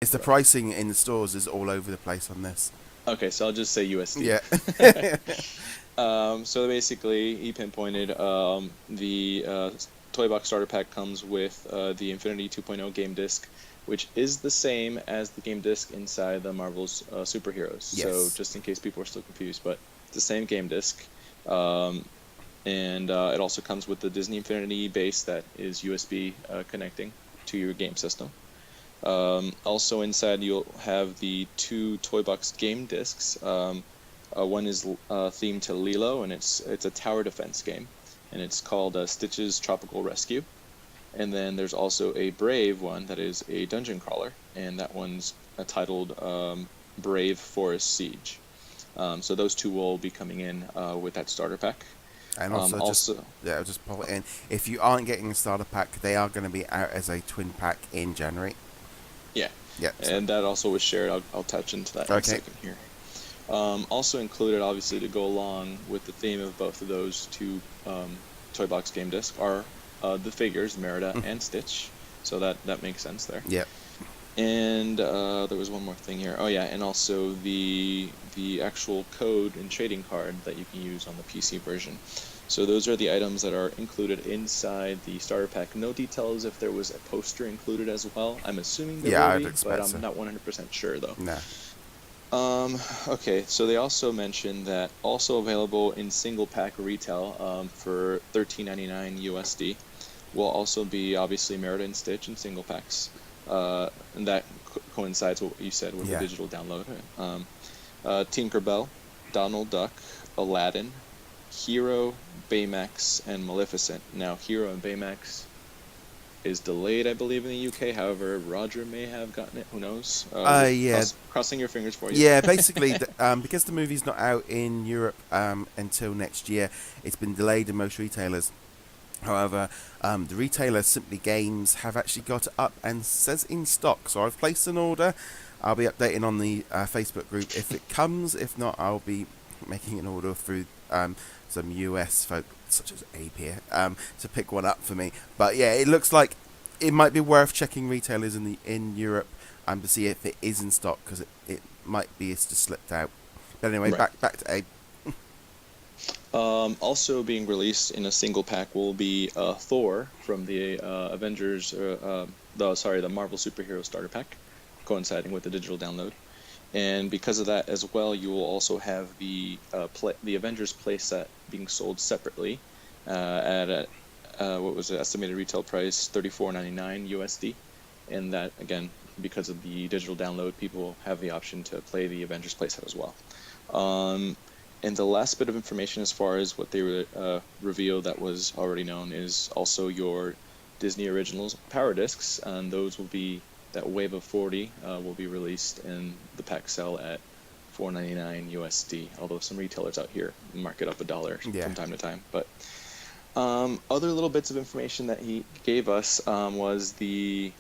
It's the pricing in the stores is all over the place on this. Okay, so I'll just say USD. Yeah. So basically, he pinpointed the Toy Box Starter Pack comes with the Infinity 2.0 game disc, which is the same as the game disc inside the Marvel's superheroes. So Yes. just in case people are still confused, but it's the same game disc. Um, and it also comes with the Disney Infinity base that is USB connecting to your game system. Also inside you'll have the two Toy Box game discs. One is themed to Lilo, and it's a tower defense game, and it's called Stitch's Tropical Rescue. And then there's also a Brave one that is a dungeon crawler, and that one's titled Brave Forest Siege. So those two will be coming in with that starter pack. And also, I'll just pop it in. If you aren't getting a starter pack, they are going to be out as a twin pack in January. Yeah. Yeah. And that also was shared. I'll touch into that in a second here. Also included, obviously, to go along with the theme of both of those two Toy Box game discs are the figures, Merida and Stitch. So that makes sense there. Yeah. And there was one more thing here. Oh yeah, and also the actual code and trading card that you can use on the PC version. So those are the items that are included inside the starter pack. No details if there was a poster included as well. I'm assuming there will be, but I'm not 100% sure though. No. Okay, so they also mentioned that also available in single pack retail for $13.99 USD will also be obviously Merida and Stitch in single packs. And that coincides with what you said with the digital download. Tinkerbell, Donald Duck, Aladdin, Hero, Baymax, and Maleficent. Now, Hero and Baymax is delayed, I believe, in the UK. However, Roger may have gotten it. Who knows? Yeah. Crossing your fingers for you. Yeah, basically, because the movie's not out in Europe until next year, it's been delayed in most retailers. However, the retailer Simply Games have actually got it up and says in stock. So I've placed an order. I'll be updating on the Facebook group if it comes. If not, I'll be making an order through some US folk such as Abe here to pick one up for me. But yeah, it looks like it might be worth checking retailers in Europe to see if it is in stock, because it might be it's just slipped out. But anyway, right. back to Abe. Also being released in a single pack will be Thor from the Avengers, the Marvel Superhero Starter Pack, coinciding with the digital download. And because of that as well, you will also have the Avengers playset being sold separately at what was the estimated retail price, $34.99 USD. And that, again, because of the digital download, people have the option to play the Avengers playset as well. And the last bit of information as far as what they revealed that was already known is also your Disney Originals Power Discs, and those will be, that wave of 40 will be released in the pack sell at $4.99 USD, although some retailers out here mark it up $1 from time to time. But other little bits of information that he gave us was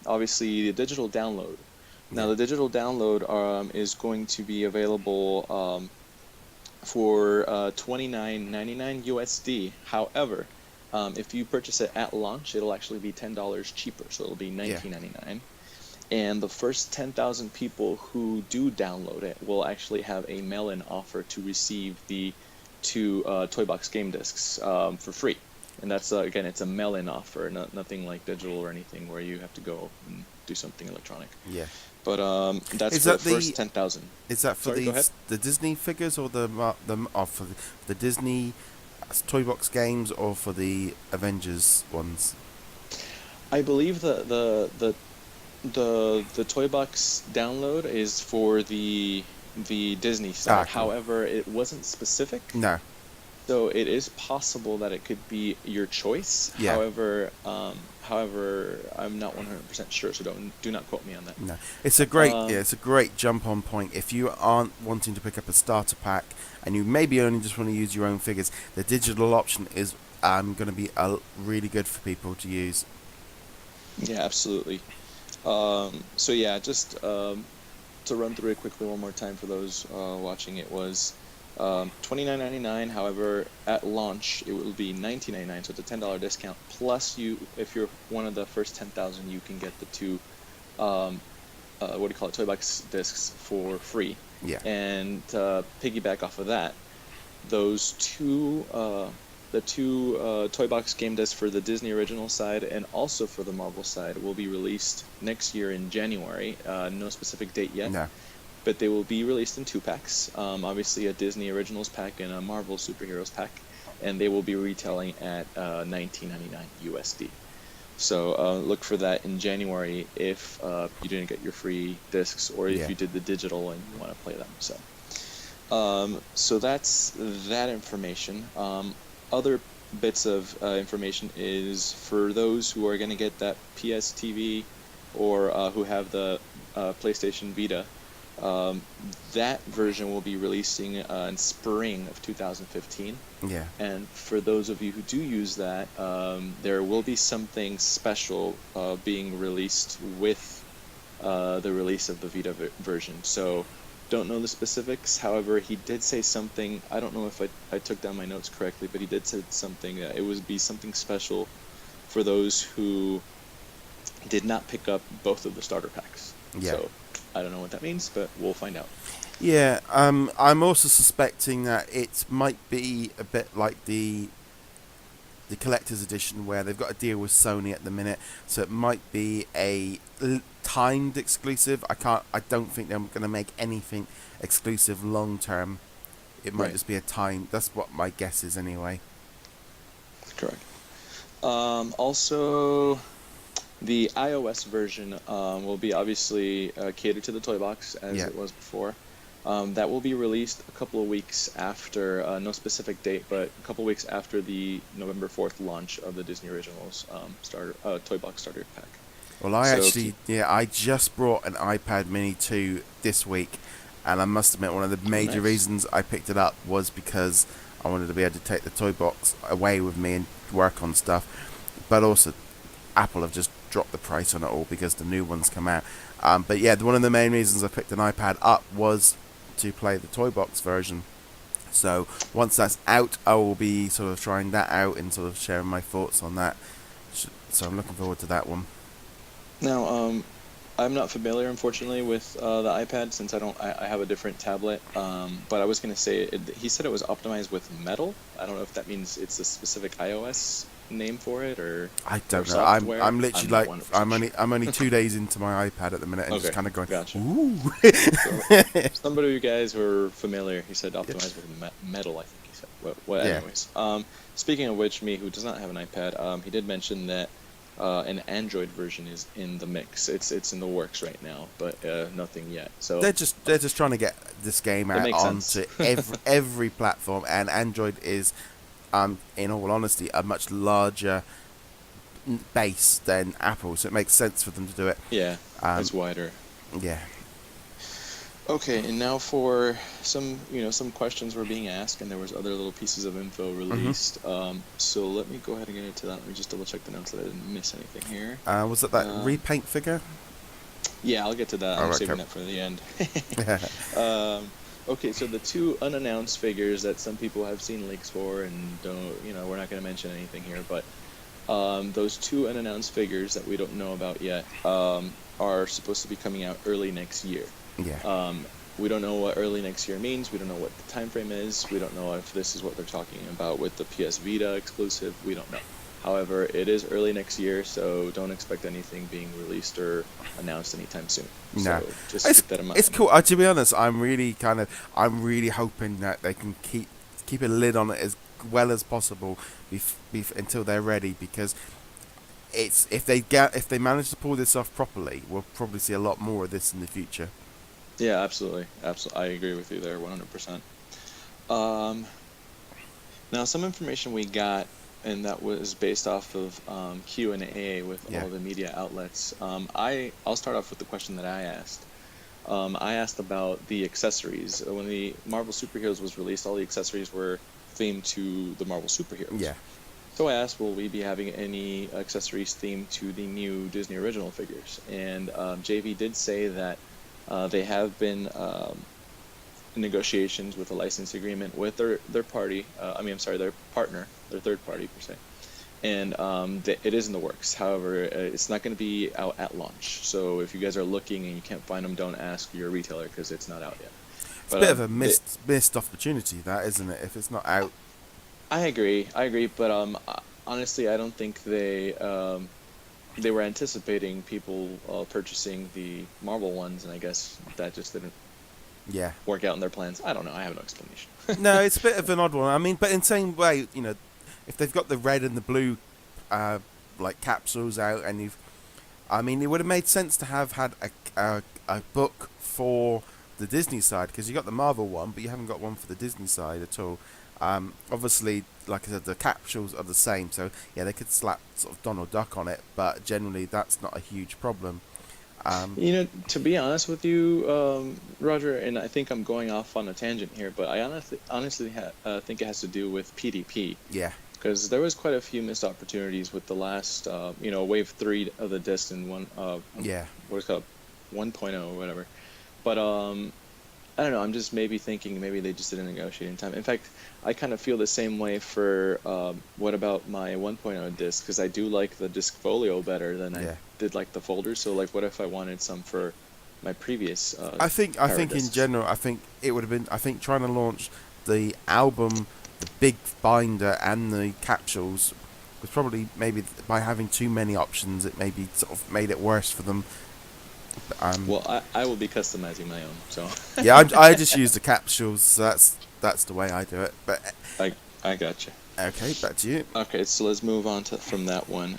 obviously the digital download. Now the digital download is going to be available for $29.99 USD. However, if you purchase it at launch, it'll actually be $10 cheaper, so it'll be $19.99. And the first 10,000 people who do download it will actually have a mail-in offer to receive the two Toy Box game discs for free. And that's, again, it's a mail-in offer, nothing like digital or anything where you have to go and do something electronic. Yeah. But that's for the first 10,000. Is that for the Disney figures, or for the Disney Toy Box games, or for the Avengers ones? I believe the Toy Box download is for the Disney side. Cool. However, it wasn't specific. No. So it is possible that it could be your choice. Yeah. However, I'm not 100% sure, so do not quote me on that. No, it's a great jump on point. If you aren't wanting to pick up a starter pack and you maybe only just want to use your own figures, the digital option is going to be really good for people to use. Yeah, absolutely. So yeah, just to run through it quickly one more time for those watching, it was $29.99. However, at launch it will be $19.99, so it's a $10 discount. Plus, if you're one of the first 10,000, you can get the two Toy box discs for free. Yeah. And piggyback off of that, those the two toy box game discs for the Disney original side and also for the Marvel side will be released next year in January. No specific date yet, No. but they will be released in 2 packs. Obviously, a Disney Originals pack and a Marvel Superheroes pack, and they will be retailing at $19.99 USD. So look for that in January if you didn't get your free discs, or if Yeah. you did the digital and you want to play them. So that's that information. Other bits of information is for those who are going to get that PS TV or who have the PlayStation Vita. That version will be releasing in spring of 2015. Yeah. And for those of you who do use that, there will be something special being released with the release of the Vita version. So don't know the specifics. However, he did say something. I don't know if I took down my notes correctly, but he did say something that it would be something special for those who did not pick up both of the starter packs. Yeah. So I don't know what that means, but we'll find out. Yeah, I'm also suspecting that it might be a bit like the collector's edition, where they've got a deal with Sony at the minute, so it might be a timed exclusive. I don't think they're going to make anything exclusive long term. It might Right. just be a time. That's what my guess is anyway. Correct. Also, the iOS version will be obviously catered to the toy box as Yeah. it was before. That will be released a couple of weeks after, no specific date, but a couple of weeks after the November 4th launch of the Disney Originals toy box starter pack. Well, I So actually, I just brought an iPad Mini 2 this week, and I must admit one of the major nice. reasons I picked it up was because I wanted to be able to take the toy box away with me and work on stuff, but also Apple have just dropped the price on it all because the new ones come out. But yeah, one of the main reasons I picked an iPad up was to play the toy box version. So once that's out, I will be sort of trying that out and sort of sharing my thoughts on that. So I'm looking forward to that one. Now, I'm not familiar, unfortunately, with the iPad since I have a different tablet. But I was going to say, he said it was optimized with Metal. I don't know if that means it's a specific iOS name for it, or I don't or know. software. I'm literally not like 100% I'm only 2 days into my iPad at the minute and Okay, just kind of going, gotcha. ooh. So, somebody of you guys who are familiar, he said optimized with Metal, I think he said. Well, Yeah. anyways, speaking of which, me who does not have an iPad, he did mention that an Android version is in the mix. It's in the works right now, but nothing yet. So they're just trying to get this game That out makes onto sense. every platform, and Android is, in all honesty, a much larger base than Apple, so it makes sense for them to do it. yeah, it's wider. Yeah. Okay, and now for some questions were being asked, and there was other little pieces of info released. So let me go ahead and get into that. Let me just double check the notes that I didn't miss anything here. Was it that repaint figure? Yeah, I'll get to that. I'm Oh, saving okay. that for the end. Okay, so the two unannounced figures that some people have seen leaks for, and we're not going to mention anything here, but those two unannounced figures that we don't know about yet are supposed to be coming out early next year. Yeah. We don't know what early next year means. We don't know what the time frame is. We don't know if this is what they're talking about with the PS Vita exclusive. We don't know. However, it is early next year, so don't expect anything being released or announced anytime soon. No. So just keep that in mind. It's cool. To be honest, I'm really hoping that they can keep a lid on it as well as possible until they're ready, because if they manage to pull this off properly, we'll probably see a lot more of this in the future. Yeah, absolutely. I agree with you there 100%. Now, some information we got, and that was based off of Q&A with all the media outlets. I'll start off with the question that I asked. I asked about the accessories. When the Marvel Superheroes was released, all the accessories were themed to the Marvel Superheroes. Yeah. So I asked, will we be having any accessories themed to the new Disney original figures? And JV did say that they have been in negotiations with a license agreement with their partner, their third party per se. and it is in the works. However, it's not going to be out at launch. So if you guys are looking and you can't find them, don't ask your retailer because it's not out yet. It's a But bit of a missed opportunity, that, isn't it? If it's not out. I agree. I agree. But honestly, I don't think they were anticipating people purchasing the Marvel ones, and I guess that just didn't Yeah. work out in their plans. I don't know. I have no explanation. No, it's a bit of an odd one. I mean, but in the same way, if they've got the red and the blue, like capsules out, and I mean, it would have made sense to have had a book for the Disney side, because you got the Marvel one, but you haven't got one for the Disney side at all. Obviously, like I said, the capsules are the same, so yeah, they could slap sort of Donald Duck on it, but generally that's not a huge problem. To be honest with you, Roger, and I think I'm going off on a tangent here, but I honestly think it has to do with PDP. Yeah. Because there was quite a few missed opportunities with the last, wave 3 of the disc and Yeah. what is it called, 1.0 or whatever. But I don't know. I'm just maybe thinking maybe they just didn't negotiate in time. In fact, I kind of feel the same way for what about my 1.0 disc? Because I do like the disc folio better than I did like the folders. So like, what if I wanted some for my previous? I think in general, I think it would have been. I think trying to launch the album, the big binder, and the capsules was probably maybe by having too many options, it maybe sort of made it worse for them. Well, I will be customizing my own, so. Yeah, I just use the capsules. So that's the way I do it. But I gotcha. Okay, back to you. Okay, so let's move on from that one.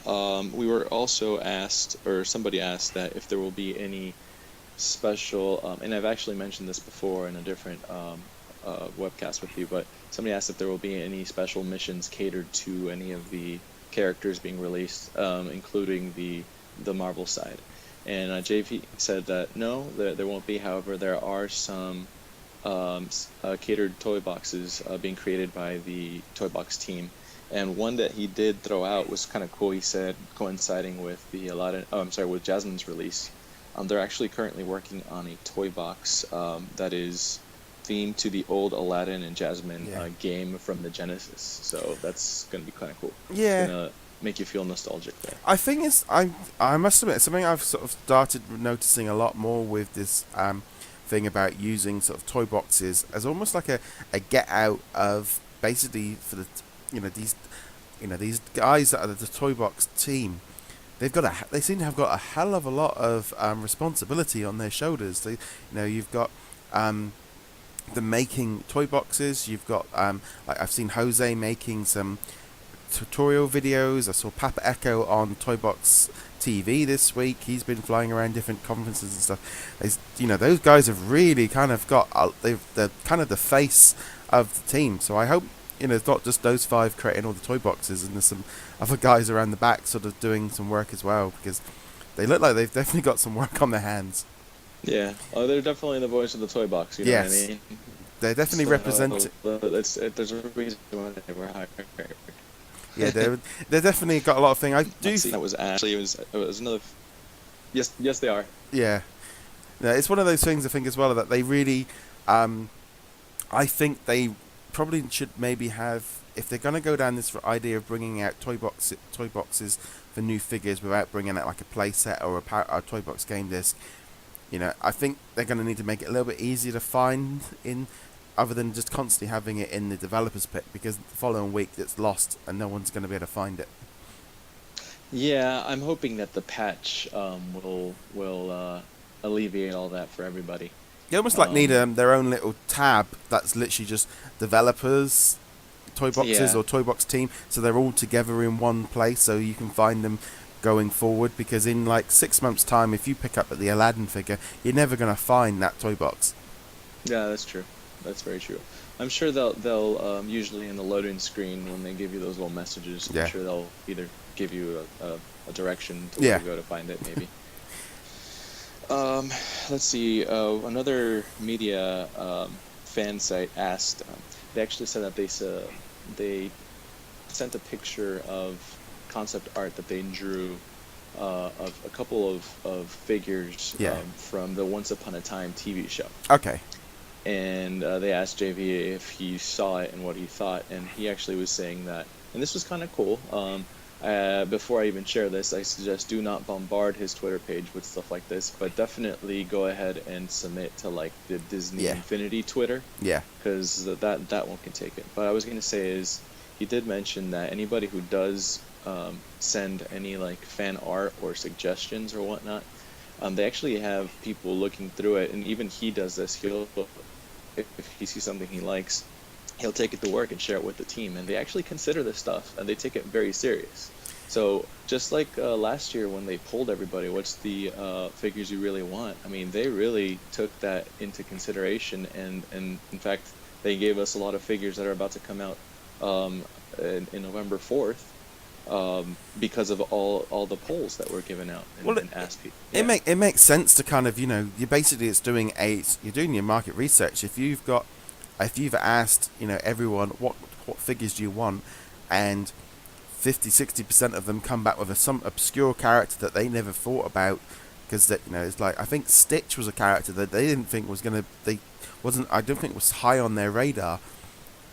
We were also asked, or somebody asked, that if there will be any special, and I've actually mentioned this before in a different webcast with you, but somebody asked if there will be any special missions catered to any of the characters being released, including the Marvel side. And JV said that no, there won't be. However, there are some catered toy boxes being created by the Toy Box team. And one that he did throw out was kind of cool. He said, coinciding with with Jasmine's release, they're actually currently working on a toy box that is themed to the old Aladdin and Jasmine game from the Genesis. So that's going to be kind of cool. Yeah. It's gonna make you feel nostalgic there. I think I must admit, something I've sort of started noticing a lot more with this thing about using sort of toy boxes as almost like a get out of basically for the these guys that are the toy box team. They seem to have got a hell of a lot of responsibility on their shoulders. You've got the making toy boxes. You've got like I've seen Jose making some tutorial videos. I saw Papa Echo on Toybox TV this week. He's been flying around different conferences and stuff. Those guys have really kind of got they're kind of the face of the team. So I hope it's not just those 5 creating all the toy boxes, and there's some other guys around the back sort of doing some work as well, because they look like they've definitely got some work on their hands. Yeah, they're definitely the voice of the toy box. You know what I mean? They're definitely represent. There's a reason why they were hired. Yeah, they definitely got a lot of things. I do. That was actually it was another. Yes, they are. Yeah, it's one of those things I think as well that they really, I think they probably should maybe have, if they're gonna go down this idea of bringing out toy boxes for new figures without bringing out like a playset or a toy box game disc. I think they're gonna need to make it a little bit easier to find in. Other than just constantly having it in the developer's pit, because the following week it's lost and no one's going to be able to find it. Yeah, I'm hoping that the patch will alleviate all that for everybody. You almost need their own little tab that's literally just developers, toy boxes or toy box team, so they're all together in one place, so you can find them going forward. Because in like 6 months' time, if you pick up the Aladdin figure, you're never going to find that toy box. Yeah, that's true. That's very true. I'm sure they'll usually in the loading screen when they give you those little messages, I'm sure they'll either give you a direction to where to go to find it, maybe. Let's see. Another media fan site asked. They actually said that they sent a picture of concept art that they drew of a couple of figures from the Once Upon a Time TV show. Okay. And they asked JV if he saw it and what he thought, and he actually was saying that, and this was kind of cool, Before I even share this, I suggest do not bombard his Twitter page with stuff like this, but definitely go ahead and submit to like the Disney Yeah. Infinity Twitter, Yeah. because that one can take it. But I was gonna say is he did mention that anybody who does send any like fan art or suggestions or whatnot, they actually have people looking through it, and even he does this. He'll if he sees something he likes, he'll take it to work and share it with the team, and they actually consider this stuff and they take it very serious. So just like last year when they polled everybody, what's the figures you really want? I mean, they really took that into consideration, and in fact, they gave us a lot of figures that are about to come out in November 4th, because of all the polls that were given out and asked people. Yeah. It makes sense to kind of, you basically you're doing your market research. If you've asked, everyone what figures do you want, and 50-60% of them come back with some obscure character that they never thought about, because that it's like, I think Stitch was a character that they didn't think was I don't think was high on their radar,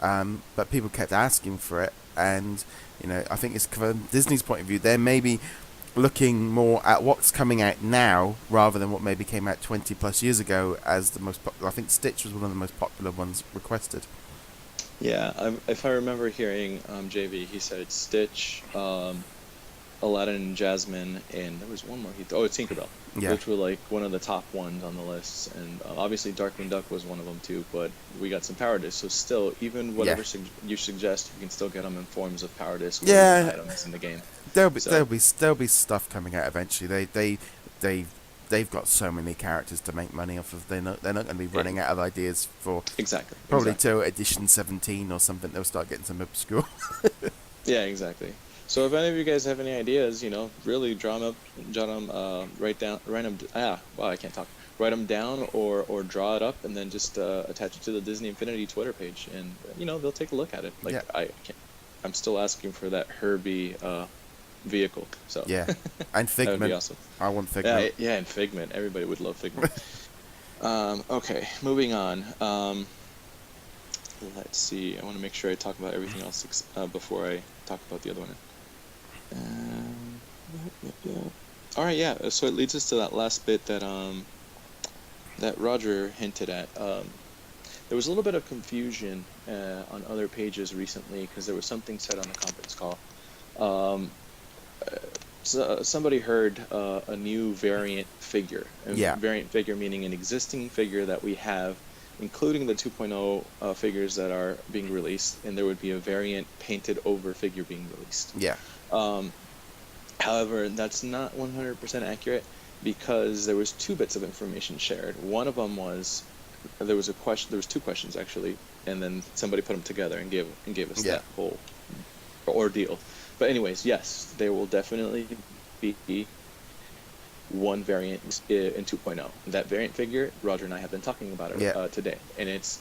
but people kept asking for it, and I think it's from Disney's point of view, they're maybe looking more at what's coming out now rather than what maybe came out 20 plus years ago as the most popular. I think Stitch was one of the most popular ones requested. Yeah, if I remember hearing JV, he said Stitch, Aladdin and Jasmine, and there was one more. Tinkerbell, Yeah. which were like one of the top ones on the list, and obviously Darkwing Duck was one of them too. But we got some Power Discs, so still, even whatever you suggest, you can still get them in forms of Power Disc items in the game. There'll be stuff coming out eventually. They've got so many characters to make money off of. They're not going to be running out of ideas for probably till edition 17 or something. They'll start getting some obscure. Yeah, exactly. So if any of you guys have any ideas, really draw them up, write them. I can't talk. Write them down or draw it up, and then just attach it to the Disney Infinity Twitter page, and they'll take a look at it. I'm still asking for that Herbie vehicle. So yeah, and Figment. That would be awesome. I want Figment. Yeah, and Figment. Everybody would love Figment. Okay, moving on. Let's see. I want to make sure I talk about everything else before I talk about the other one. All right, yeah. So it leads us to that last bit that that Roger hinted at. There was a little bit of confusion on other pages recently because there was something said on the conference call. So somebody heard a new variant figure. Variant figure meaning an existing figure that we have, including the 2.0 figures that are being released, and there would be a variant painted over figure being released. Yeah. However, that's not 100% accurate because there was two bits of information shared. One of them was there was two questions actually, and then somebody put them together and gave us that whole ordeal. But anyways, yes, there will definitely be one variant in 2.0. That variant figure, Roger and I have been talking about it today, and it's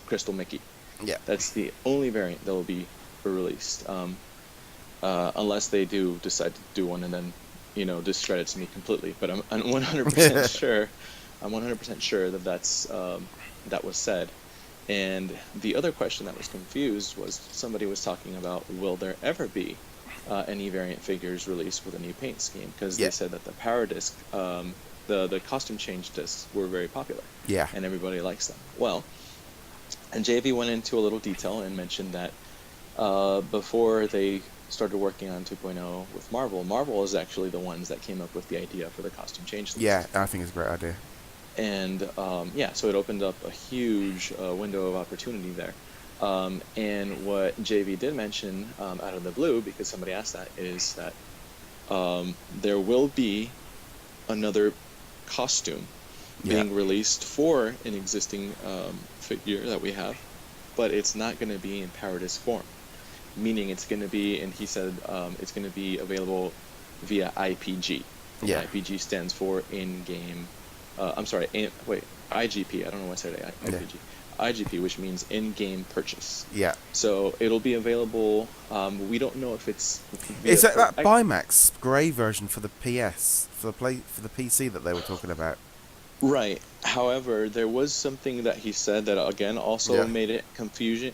Crystal Mickey. Yeah. That's the only variant that will be released, unless they do decide to do one and then, discredits me completely. But I'm 100% sure. I'm 100% sure that was said. And the other question that was confused was somebody was talking about, will there ever be any variant figures released with a new paint scheme? Because they said that the Power Disc, the costume change discs were very popular. Yeah. And everybody likes them. Well, and JV went into a little detail and mentioned that before they started working on 2.0 with Marvel is actually the ones that came up with the idea for the costume change discs. Yeah, I think it's a great idea. And so it opened up a huge window of opportunity there. And what JV did mention out of the blue, because somebody asked that, is that there will be another costume being released for an existing figure that we have, but it's not going to be in Power Disc form. Meaning it's going to be, and he said it's going to be available via IPG. Yeah. IPG stands for in-game. IGP. I don't know why I said IPG. Yeah. IGP, which means in-game purchase. Yeah. So it'll be available. We don't know if it's. Is that Bimax grey version for the PS for the PC that they were talking about? Right. However, there was something that he said that again also made it confusing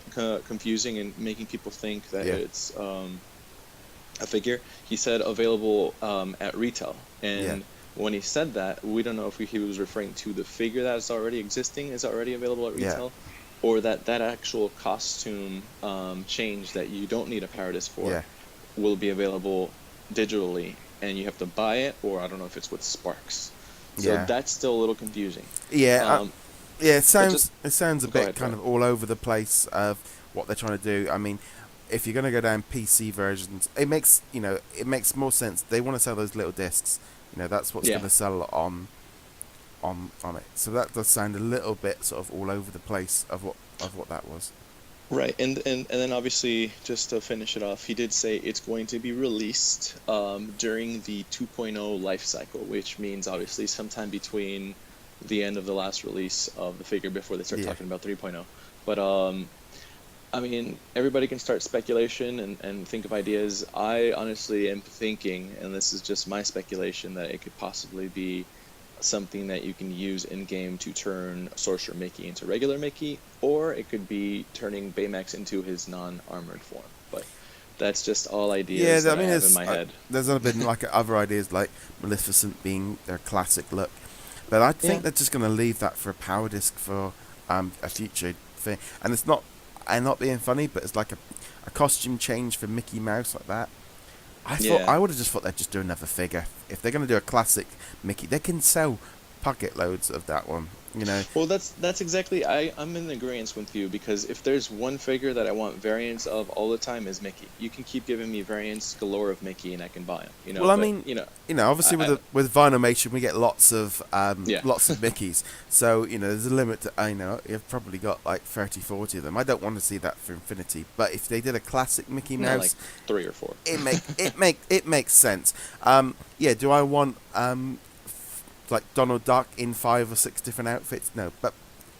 and making people think that it's a figure, he said available at retail. Yeah, And when he said that, we don't know if he was referring to the figure that is already existing, is already available at yeah, retail, or that actual costume change that you don't need a power disc for yeah, will be available digitally, and you have to buy it, or I don't know if it's with Sparks. So yeah, that's still a little confusing. yeah. Um, Yeah, but just it sounds a go bit ahead, go kind ahead. of all over the place of what they're trying to do. I mean, if you're going to go down PC versions, it makes it makes more sense. They want to sell those little discs. That's what's going Yeah. to sell on it. So that does sound a little bit sort of all over the place of what that was. Right, and then obviously, just to finish it off, he did say it's going to be released during the 2.0 life cycle, which means obviously sometime between the end of the last release of the figure before they start Yeah, talking about 3.0. But I mean, everybody can start speculation and think of ideas. I honestly am thinking, and this is just my speculation, that it could possibly be something that you can use in game to turn Sorcerer Mickey into regular Mickey, or it could be turning Baymax into his non-armored form. But that's just all yeah. ideas that I I mean, have in my head. there's been like other ideas like Maleficent being their classic look, but I think Yeah. they're just going to leave that for a power disc for a future thing. And it's not, and not being funny, but it's like a costume change for Mickey Mouse like that. Yeah. I would have just thought they'd just do another figure. If they're going to do a classic Mickey, they can sell pocket loads of that one. Well, that's exactly I'm in agreement with you, because if there's one figure that I want variants of all the time is Mickey. You can keep giving me variants galore of Mickey and I can buy them, Well, I but mean, obviously I with Vinylmation we get yeah. lots of Mickeys. So there's a limit to, I know you've probably got like 30, 40 of them. I don't want to see that for Infinity, but if they did a classic Mickey No, like Mouse, 3 or 4. it makes sense. Yeah, do I want like Donald Duck in 5 or 6 different outfits? No, but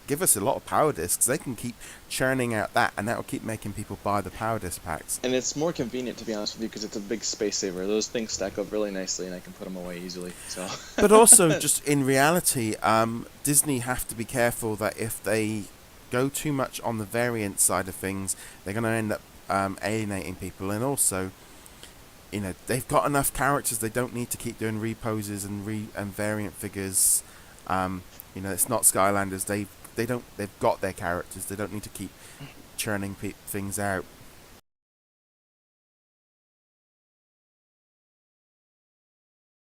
give us a lot of power discs. They can keep churning out that, and that will keep making people buy the power disc packs. And it's more convenient, to be honest with you, because it's a big space saver. Those things stack up really nicely, and I can put them away easily. So, But also, just in reality, Disney have to be careful that if they go too much on the variant side of things, they're going to end up alienating people. And also, they've got enough characters; they don't need to keep doing reposes and variant figures. It's not Skylanders. They've got their characters. They don't need to keep churning things out.